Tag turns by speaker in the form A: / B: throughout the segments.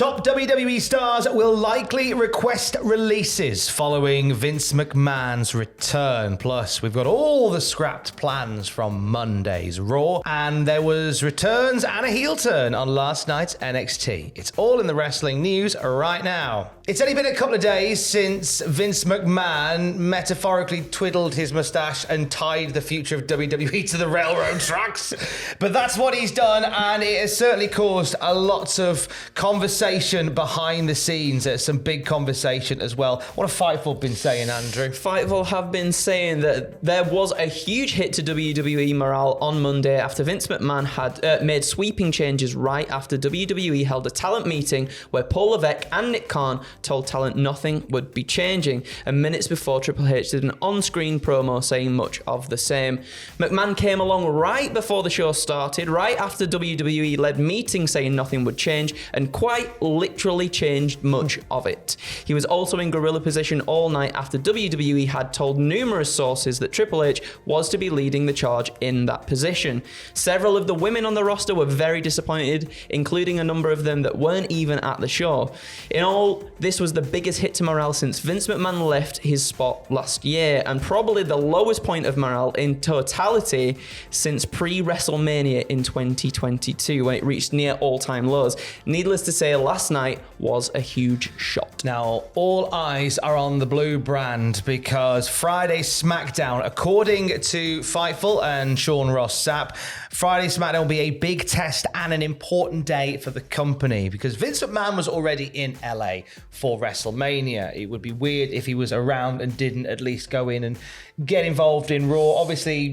A: Top WWE stars will likely request releases following Vince McMahon's return. Plus, we've got all the scrapped plans from Monday's Raw. And there was returns and a heel turn on last night's NXT. It's all in the wrestling news right now. It's only been a couple of days since Vince McMahon metaphorically twiddled his mustache and tied the future of WWE to the railroad tracks. But that's what he's done, and it has certainly caused a lot of conversation behind the scenes. Some big conversation as well. What have Fightful been saying, Andrew?
B: Fightful have been saying that there was a huge hit to WWE morale on Monday after Vince McMahon had made sweeping changes right after WWE held a talent meeting where Paul Levesque and Nick Khan told talent nothing would be changing, and minutes before Triple H did an on-screen promo saying much of the same. McMahon came along right before the show started, right after WWE led meeting saying nothing would change, and quite literally changed much of it. He was also in gorilla position all night after WWE had told numerous sources that Triple H was to be leading the charge in that position. Several of the women on the roster were very disappointed, including a number of them that weren't even at the show. In all, this was the biggest hit to morale since Vince McMahon left his spot last year, and probably the lowest point of morale in totality since pre-WrestleMania in 2022, when it reached near all-time lows. Needless to say, last night was a huge shot.
A: Now, all eyes are on the blue brand because Friday's SmackDown, according to Fightful and Sean Ross Sapp, Friday's SmackDown will be a big test and an important day for the company because Vince McMahon was already in LA for WrestleMania. It would be weird if he was around and didn't at least go in and get involved in Raw. Obviously,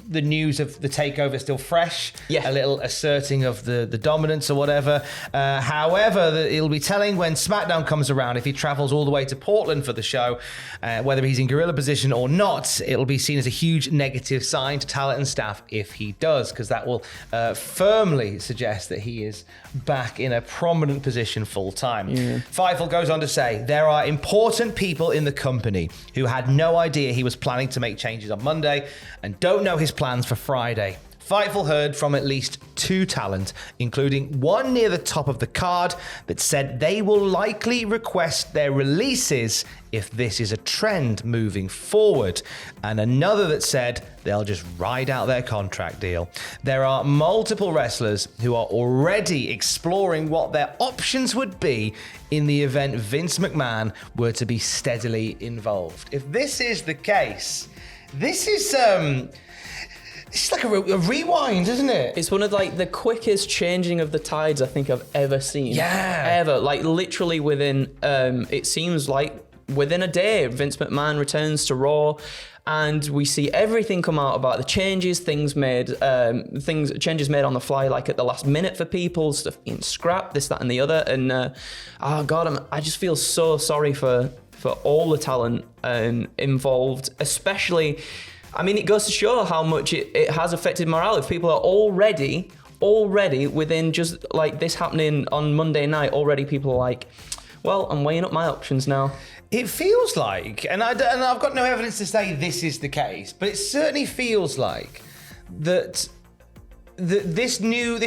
A: the news of the takeover is still fresh. Yeah. A little asserting of the dominance or whatever. However, it'll be telling when SmackDown comes around, if he travels all the way to Portland for the show, whether he's in gorilla position or not, it'll be seen as a huge negative sign to talent and staff if he does, because that will firmly suggest that he is back in a prominent position full time. Yeah. Fightful goes on to say, there are important people in the company who had no idea he was planning to make changes on Monday and don't know his plans for Friday. Fightful heard from at least two talent, including one near the top of the card that said they will likely request their releases if this is a trend moving forward, and another that said they'll just ride out their contract deal. There are multiple wrestlers who are already exploring what their options would be in the event Vince McMahon were to be steadily involved. If this is the case, this is it's like a rewind, isn't it?
B: It's one of like the quickest changing of the tides I think I've ever seen.
A: Yeah.
B: Ever. Like literally within, it seems like within a day, Vince McMahon returns to Raw, and we see everything come out about the changes, changes made on the fly, like at the last minute for people, stuff being scrapped, this, that, and the other. And oh God, I just feel so sorry for all the talent involved, especially. I mean, it goes to show how much it has affected morale. If people are already within just like this happening on Monday night, already people are like, well, I'm weighing up my options now.
A: It feels like, and I've got no evidence to say this is the case, but it certainly feels like that this new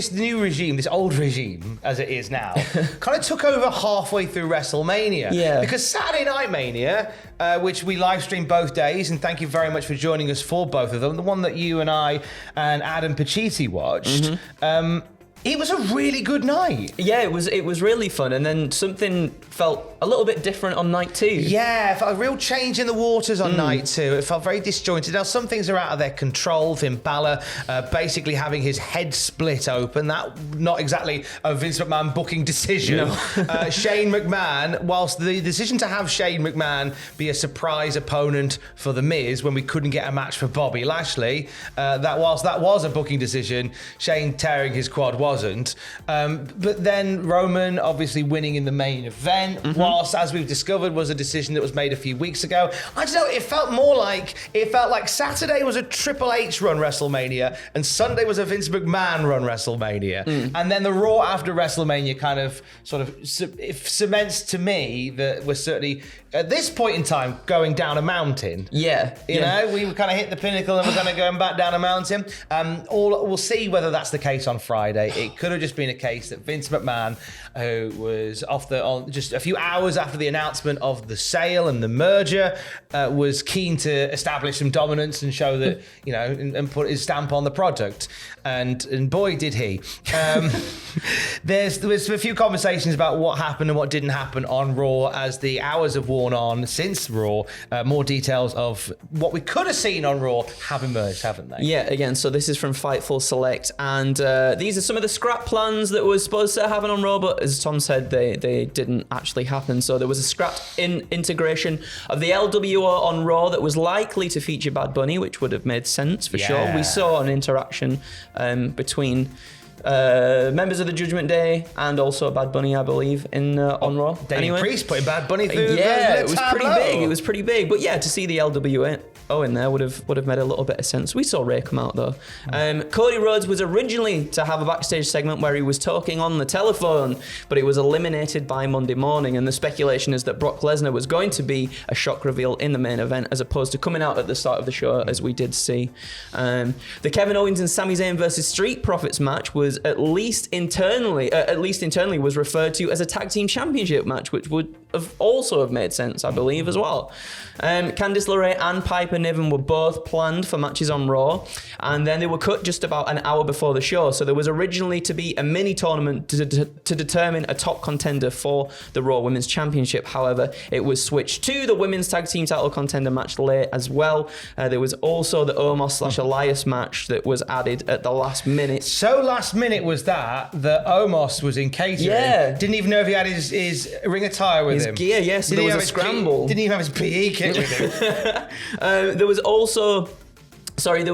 A: regime, this old regime as it is now, kind of took over halfway through WrestleMania. Yeah. Because Saturday Night Mania, which we live streamed both days, and thank you very much for joining us for both of them, the one that you and I and Adam Pacitti watched, it was a really good night.
B: Yeah, it was really fun, and then something felt a little bit different on night two.
A: Yeah, it felt a real change in the waters on night two. It felt very disjointed. Now, some things are out of their control. Finn Balor basically having his head split open. That not exactly a Vince McMahon booking decision. No. Shane McMahon, whilst the decision to have Shane McMahon be a surprise opponent for The Miz when we couldn't get a match for Bobby Lashley, that was a booking decision, Shane tearing his quad wasn't. But then Roman obviously winning in the main event, whilst, as we've discovered, was a decision that was made a few weeks ago. I don't know, it felt like Saturday was a Triple H run WrestleMania and Sunday was a Vince McMahon run WrestleMania. And then the Raw after WrestleMania kind of sort of cements to me that we're certainly, at this point in time, going down a mountain.
B: Yeah.
A: You know, we kind of hit the pinnacle and we're kind of going back down a mountain. We'll see whether that's the case on Friday. it could have just been a case that Vince McMahon, who was just a few hours after the announcement of the sale and the merger, was keen to establish some dominance and show that, and put his stamp on the product. And boy, did he. There was a few conversations about what happened and what didn't happen on Raw as the hours have worn on since Raw. More details of what we could have seen on Raw have emerged, haven't they?
B: Yeah, again, so this is from Fightful Select, and these are some of the scrap plans that were supposed to happen on Raw, but as Tom said, they didn't actually happen. So there was a scrapped integration of the LWO on Raw that was likely to feature Bad Bunny, which would have made sense for sure. We saw an interaction between members of the Judgment Day and also Bad Bunny, I believe, on Raw.
A: Damian Priest putting Bad Bunny through.
B: Yeah, it was pretty big. It was pretty big. But yeah, to see the LWO in there would have made a little bit of sense. We saw Ray come out though. Cody Rhodes was originally to have a backstage segment where he was talking on the telephone, but it was eliminated by Monday morning, and the speculation is that Brock Lesnar was going to be a shock reveal in the main event as opposed to coming out at the start of the show, as we did see. The Kevin Owens and Sami Zayn versus Street Profits match was at least internally was referred to as a tag team championship match, which would also have made sense, I believe, as well. Candice LeRae and Piper Niven were both planned for matches on Raw, and then they were cut just about an hour before the show. So there was originally to be a mini tournament to determine a top contender for the Raw Women's Championship. However, it was switched to the Women's Tag Team Title Contender match late as well. There was also the Omos/Elias match that was added at the last minute.
A: So last minute was that Omos was in catering.
B: Yeah.
A: Didn't even know if he had his ring attire with him.
B: His gear, yes. There was a scramble.
A: Didn't even have his PE kit with him.
B: There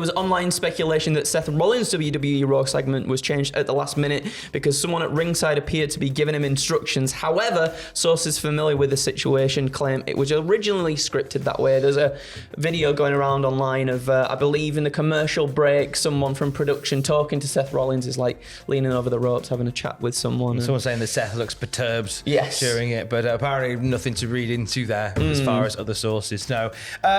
B: was online speculation that Seth Rollins' WWE Raw segment was changed at the last minute because someone at ringside appeared to be giving him instructions. However, sources familiar with the situation claim it was originally scripted that way. There's a video going around online of, I believe in the commercial break, someone from production talking to Seth Rollins is like leaning over the ropes, having a chat with someone.
A: Someone saying that Seth looks perturbed
B: yes.
A: during it, but apparently nothing to read into there as far as other sources know.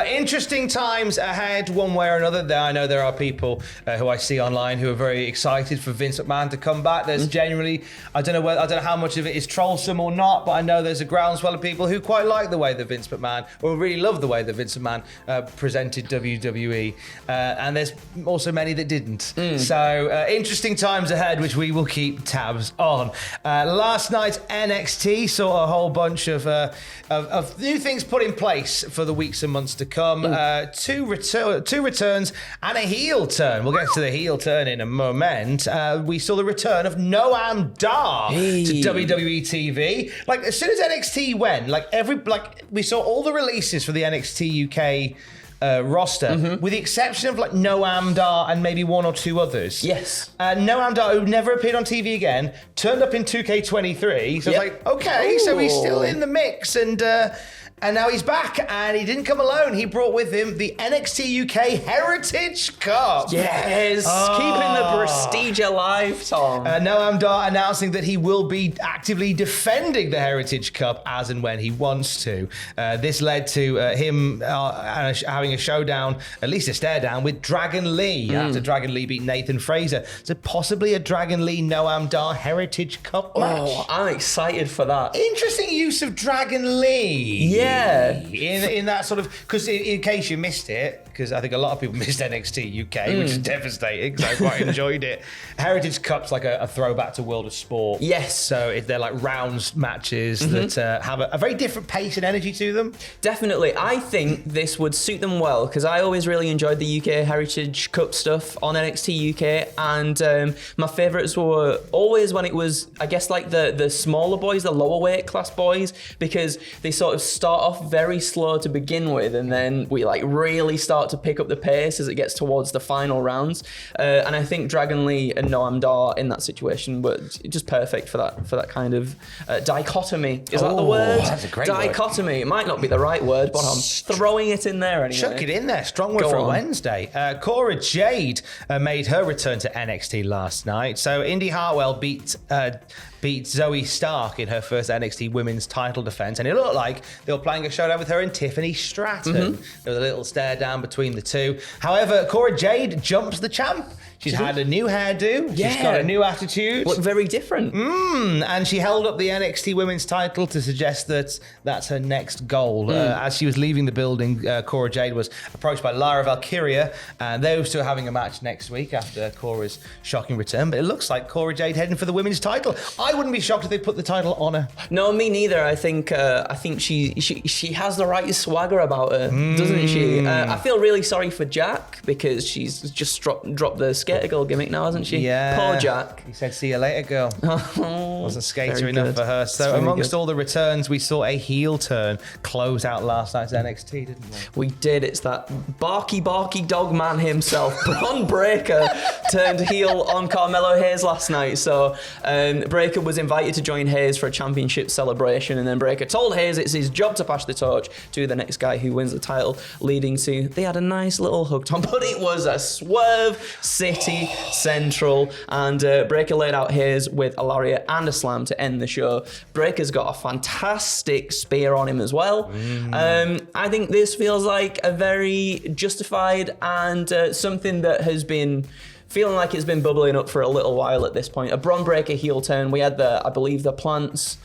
A: Interesting times ahead, one way or another. I know there are people who I see online who are very excited for Vince McMahon to come back. There's generally, I don't know how much of it is trollsome or not, but I know there's a groundswell of people who quite like the way that Vince McMahon, or really love the way that Vince McMahon presented WWE, and there's also many that didn't. So interesting times ahead, which we will keep tabs on. Last night's NXT saw a whole bunch of new things put in place for the weeks and months to come. Two returns and a heel turn. We'll get to the heel turn in a moment. We saw the return of Noam Dar to WWE TV. Like as soon as NXT went, we saw all the releases for the NXT UK roster, with the exception of like Noam Dar and maybe one or two others.
B: Yes.
A: Noam Dar, who never appeared on TV again, turned up in 2K23. So it's like, okay, so he's still in the mix, and now he's back, and he didn't come alone. He brought with him the NXT UK Heritage Cup.
B: Yes, keeping the prestige alive, Tom.
A: Noam Dar announcing that he will be actively defending the Heritage Cup as and when he wants to. This led to him having a showdown, at least a stare down, with Dragon Lee after Dragon Lee beat Nathan Fraser. So possibly a Dragon Lee Noam Dar Heritage Cup match.
B: Oh, I'm excited for that.
A: Interesting use of Dragon Lee.
B: Yeah.
A: In that sort of, because in case you missed it, because I think a lot of people missed NXT UK, which is devastating because I quite enjoyed it. Heritage Cup's like a throwback to World of Sport.
B: Yes.
A: So they're like rounds matches that have a very different pace and energy to them.
B: Definitely. I think this would suit them well because I always really enjoyed the UK Heritage Cup stuff on NXT UK, and my favourites were always when it was, I guess, like the smaller boys, the lower weight class boys, because they sort of start off very slow to begin with, and then we like really start to pick up the pace as it gets towards the final rounds. And I think Dragon Lee and Noam Dar in that situation were just perfect for that kind of dichotomy. Is that the word?
A: That's a great
B: dichotomy.
A: word.
B: It might not be the right word, but I'm throwing it in there anyway.
A: Chuck it in there. Strong word for a Wednesday. Cora Jade made her return to NXT last night. So Indy Hartwell beat Zoe Stark in her first NXT women's title defense, and it looked like they were playing a showdown with her and Tiffany Stratton. There was a little stare down between the two. However, Cora Jade jumps the champ. She's had a new hairdo.
B: Yeah.
A: She's got a new attitude.
B: Look very different.
A: And she held up the NXT Women's title to suggest that that's her next goal. As she was leaving the building, Cora Jade was approached by Lara Valkyria, and those two are having a match next week after Cora's shocking return. But it looks like Cora Jade heading for the women's title. I wouldn't be shocked if they put the title on her.
B: No, me neither. I think she has the right swagger about her, doesn't she? I feel really sorry for Jack because she's just dropped the skater girl gimmick now, hasn't she?
A: Yeah.
B: Poor Jack.
A: He said, "See you later, girl." Wasn't skater
B: Very
A: enough
B: good.
A: for her. So
B: Very
A: amongst
B: good.
A: all the returns, we saw a heel turn close out last night's NXT, didn't we?
B: We did. It's that barky dog man himself, Bron Breakker, turned heel on Carmelo Hayes last night. So Breakker was invited to join Hayes for a championship celebration, and then Breakker told Hayes it's his job to pass the torch to the next guy who wins the title, leading to they had a nice little hug, Tom, but it was a swerve City Central, and Breakker laid out Hayes with a lariat and a slam to end the show. Breakker's got a fantastic spear on him as well. I think this feels like a very justified and something that has been feeling like it's been bubbling up for a little while at this point. A Bron Breakker heel turn. We had I believe the Plants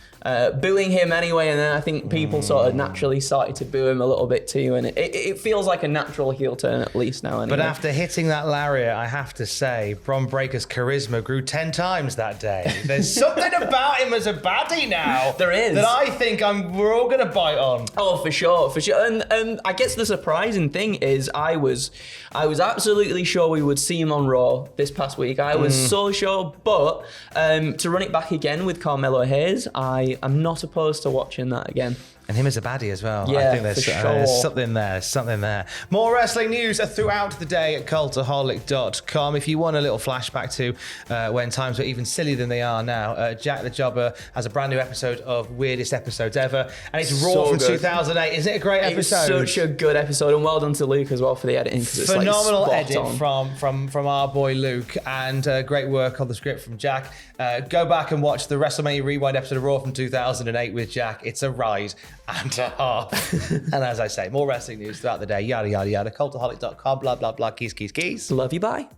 B: booing him anyway, and then I think people sort of naturally started to boo him a little bit too, and it feels like a natural heel turn at least now. Anyway.
A: But after hitting that lariat, I have to say, Bron Breakker's charisma grew 10 times that day. There's something about him as a baddie now.
B: There is.
A: That I think we're all going to bite on.
B: Oh, for sure. And I guess the surprising thing is I was absolutely sure we would see him on Raw this past week. I was so sure, but to run it back again with Carmelo Hayes, I'm not opposed to watching that again.
A: And him as a baddie as well.
B: Yeah,
A: I think there's,
B: for sure.
A: there's something there, something there. More wrestling news throughout the day at Cultaholic.com. If you want a little flashback to when times were even sillier than they are now, Jack the Jobber has a brand new episode of Weirdest Episodes Ever. And it's Raw
B: So
A: from
B: good.
A: 2008. Isn't it a great episode?
B: It's such a good episode, and well done to Luke as well for the editing. 'Cause it's
A: Phenomenal
B: like spot
A: edit
B: on.
A: from our boy Luke, and great work on the script from Jack. Go back and watch the WrestleMania Rewind episode of Raw from 2008 with Jack. It's a ride and a half. And as I say, more wrestling news throughout the day. Yada, yada, yada. Cultaholic.com, blah, blah, blah. Keys, keys, keys.
B: Love you, bye.